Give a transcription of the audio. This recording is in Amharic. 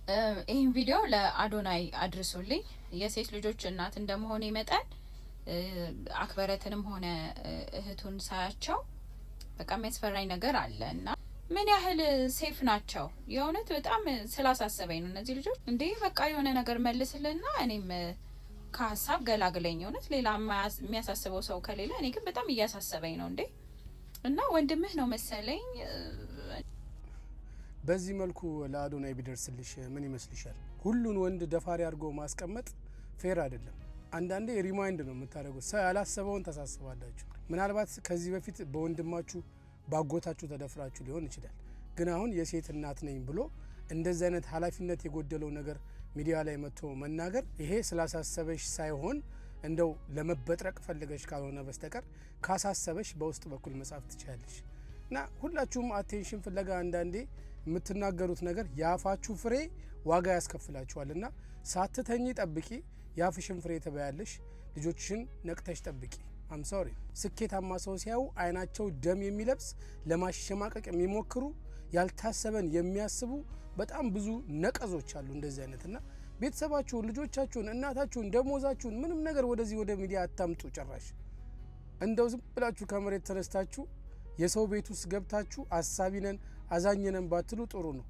ይህን ቪዲዮ ለአዶናይ አድርሱልኝ። የሴት ልጆች እናት እንደመሆኔ መጠን አክበረትንም ሆነ እህቱን ሳያቸው በቃ የሚያስፈራኝ ነገር አለ እና ምን ያህል ሴፍ ናቸው የእውነት በጣም ስላሳሰበኝ ነው። እነዚህ ልጆች እንዴ በቃ የሆነ ነገር መልስልና እኔም ከሀሳብ ገላግለኝ። እውነት ሌላ የሚያሳስበው ሰው ከሌለ እኔ ግን በጣም እያሳሰበኝ ነው እንዴ። እና ወንድምህ ነው መሰለኝ። በዚህ መልኩ ለአዶናይ ቢደርስልሽ ምን ይመስልሻል? ሁሉን ወንድ ደፋሪ አድርጎ ማስቀመጥ ፌር አይደለም። አንዳንዴ ሪማይንድ ነው የምታደርጉት። ሰው ያላሰበውን ተሳስባላችሁ። ምናልባት ከዚህ በፊት በወንድማችሁ ባጎታችሁ ተደፍራችሁ ሊሆን ይችላል። ግን አሁን የሴት እናት ነኝ ብሎ እንደዚህ አይነት ኃላፊነት የጎደለው ነገር ሚዲያ ላይ መጥቶ መናገር ይሄ ስላሳሰበሽ ሳይሆን እንደው ለመበጥረቅ ፈልገሽ ካልሆነ በስተቀር ካሳሰበሽ በውስጥ በኩል መጻፍ ትችላለሽ። እና ሁላችሁም አቴንሽን ፍለጋ አንዳንዴ የምትናገሩት ነገር ያፋችሁ ፍሬ ዋጋ ያስከፍላችኋልና ሳትተኚ ጠብቂ። ያፍሽን ፍሬ ተበያለሽ። ልጆችሽን ነቅተሽ ጠብቂ። አም ሶሪ። ስኬታማ ሰው ሲያዩ አይናቸው ደም የሚለብስ ለማሸማቀቅ የሚሞክሩ ያልታሰበን የሚያስቡ በጣም ብዙ ነቀዞች አሉ እንደዚህ አይነትና ቤተሰባችሁን፣ ልጆቻችሁን፣ እናታችሁን፣ ደሞዛችሁን ምንም ነገር ወደዚህ ወደ ሚዲያ አታምጡ። ጭራሽ እንደው ዝም ብላችሁ ከመሬት ተነስታችሁ የሰው ቤት ውስጥ ገብታችሁ አሳቢነን አዛኝነን ባትሉ ጥሩ ነው።